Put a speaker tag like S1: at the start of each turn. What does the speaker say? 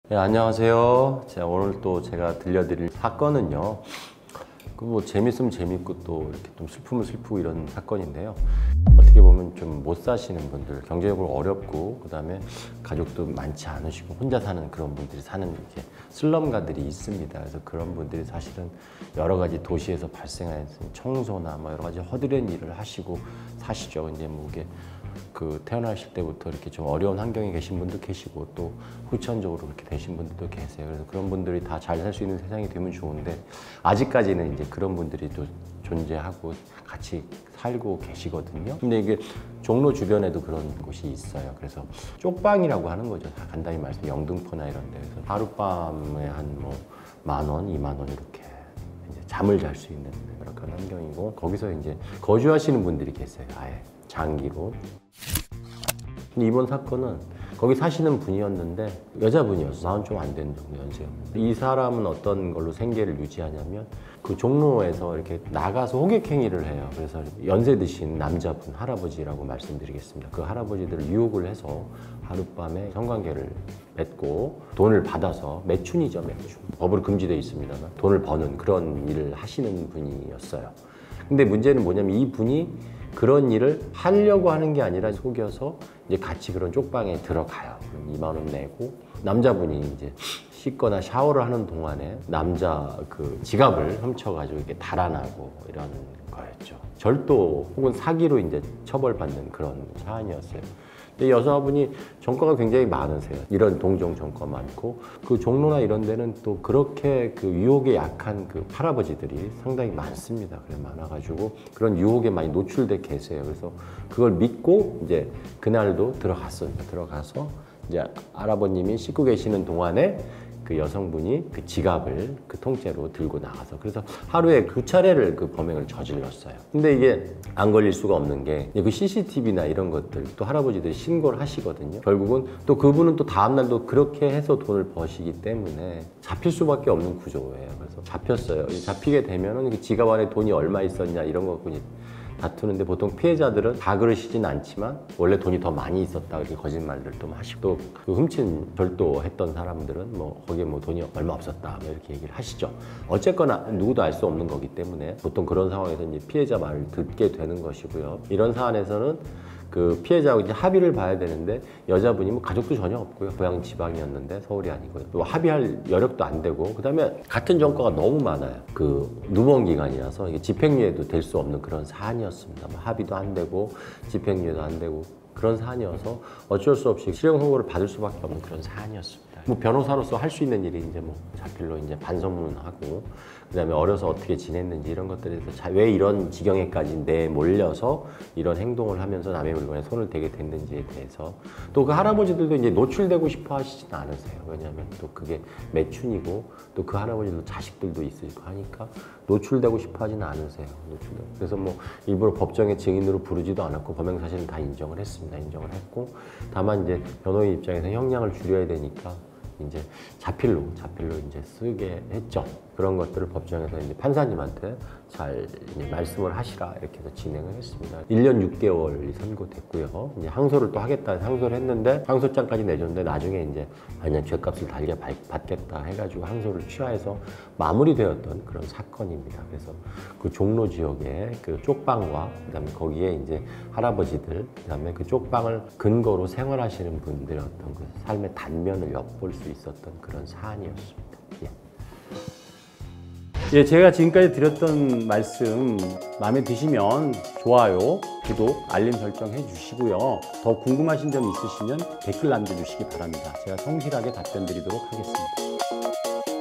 S1: 네, 안녕하세요. 오늘 또 제가 들려드릴 사건은요. 뭐 재밌으면 재밌고 또 이렇게 좀 슬프면 슬프고 이런 사건인데요. 어떻게 보면 좀 못 사시는 분들, 경제적으로 어렵고 그다음에 가족도 많지 않으시고 혼자 사는 그런 분들이 사는 이렇게 슬럼가들이 있습니다. 그래서 그런 분들이 사실은 여러 가지 도시에서 발생하는 청소나 뭐 여러 가지 허드렛 일을 하시고 사시죠. 이제 뭐 이게 태어나실 때부터 이렇게 좀 어려운 환경에 계신 분도 계시고 또 후천적으로 그렇게 되신 분들도 계세요. 그래서 그런 분들이 다 잘 살 수 있는 세상이 되면 좋은데 아직까지는 이제 그런 분들이 또 존재하고 같이 살고 계시거든요. 근데 이게 종로 주변에도 그런 곳이 있어요. 그래서 쪽방이라고 하는 거죠. 간단히 말해서 영등포나 이런 데. 그래서 하룻밤에 한 뭐 10,000원, 20,000원 이렇게 이제 잠을 잘 수 있는 그런 환경이고 거기서 이제 거주하시는 분들이 계세요. 아예 장기로. 근데 이번 사건은 거기 사시는 분이었는데 여자분이었어. 나는 좀 안 되는 정도 연세였는데 이 사람은 어떤 걸로 생계를 유지하냐면 그 종로에서 이렇게 나가서 호객행위를 해요. 그래서 연세 드신 남자분, 할아버지라고 말씀드리겠습니다. 그 할아버지들을 유혹을 해서 하룻밤에 성관계를 맺고 돈을 받아서 매춘이죠, 매춘. 법으로 금지되어 있습니다만 돈을 버는 그런 일을 하시는 분이었어요. 근데 문제는 뭐냐면 이 분이 그런 일을 하려고 하는 게 아니라 속여서 이제 같이 그런 쪽방에 들어가요. 20,000원 내고 남자분이 이제 씻거나 샤워를 하는 동안에 남자 그 지갑을 훔쳐가지고 이렇게 달아나고 이런 거였죠. 절도 혹은 사기로 이제 처벌받는 그런 사안이었어요. 근데 여자분이 전과가 굉장히 많으세요. 이런 동종 전과 많고 그 종로나 이런 데는 또 그렇게 그 유혹에 약한 그 할아버지들이 상당히 많습니다. 그래 많아가지고 그런 유혹에 많이 노출돼 계세요. 그래서 그걸 믿고 이제 그날도 들어갔습니다. 들어가서 이제 할아버님이 씻고 계시는 동안에 그 여성분이 그 지갑을 그 통째로 들고 나가서 그래서 하루에 9차례를 그 범행을 저질렀어요. 근데 이게 안 걸릴 수가 없는 게 그 CCTV나 이런 것들 또 할아버지들이 신고를 하시거든요. 결국은 또 그분은 또 다음날도 그렇게 해서 돈을 버시기 때문에 잡힐 수밖에 없는 구조예요. 그래서 잡혔어요. 잡히게 되면은 그 지갑 안에 돈이 얼마 있었냐 이런 거 다투는데 보통 피해자들은 다 그러시진 않지만 원래 돈이 더 많이 있었다 이렇게 거짓말들도 하시고 또 그 훔친 절도했던 사람들은 뭐 거기에 뭐 돈이 얼마 없었다 뭐 이렇게 얘기를 하시죠. 어쨌거나 누구도 알 수 없는 거기 때문에 보통 그런 상황에서 이제 피해자 말을 듣게 되는 것이고요. 이런 사안에서는 그 피해자하고 이제 합의를 봐야 되는데 여자분이 뭐 가족도 전혀 없고요. 고향 지방이었는데 서울이 아니고요. 또 합의할 여력도 안 되고 그다음에 같은 전과가 너무 많아요. 그 누번 기간이라서 이게 집행유예도 될 수 없는 그런 사안이었습니다. 뭐 합의도 안 되고 집행유예도 안 되고 그런 사안이어서 어쩔 수 없이 실형 선고를 받을 수밖에 없는 그런 사안이었습니다. 뭐 변호사로서 할 수 있는 일이 이제 뭐 자필로 이제 반성문하고 그다음에 어려서 어떻게 지냈는지 이런 것들에 대해서 왜 이런 지경에까지 내몰려서 이런 행동을 하면서 남의 물건에 손을 대게 됐는지에 대해서 또 그 할아버지들도 이제 노출되고 싶어 하시진 않으세요. 왜냐하면 또 그게 매춘이고 또 그 할아버지도 자식들도 있고 하니까 노출되고 싶어 하지는 않으세요. 그래서 뭐 일부러 법정에 증인으로 부르지도 않았고 범행 사실은 다 인정을 했습니다. 인정을 했고 다만 이제 변호인 입장에서 형량을 줄여야 되니까 이제 자필로 이제 쓰게 했죠. 그런 것들을 법정에서 이제 판사님한테 잘 이제 말씀을 하시라 이렇게 해서 진행을 했습니다. 1년 6개월이 선고됐고요. 이제 항소를 또 하겠다 항소를 했는데 항소장까지 내줬는데 나중에 이제 아니야 죄값을 달게 받겠다 해가지고 항소를 취하해서 마무리되었던 그런 사건입니다. 그래서 그 종로 지역의 그 쪽방과 그다음에 거기에 이제 할아버지들 그다음에 그 쪽방을 근거로 생활하시는 분들의 어떤 그 삶의 단면을 엿볼 수 있었던 그런 사안이었습니다. 예.
S2: 예, 제가 지금까지 드렸던 말씀 마음에 드시면 좋아요, 구독, 알림 설정 해주시고요. 더 궁금하신 점 있으시면 댓글 남겨주시기 바랍니다. 제가 성실하게 답변 드리도록 하겠습니다.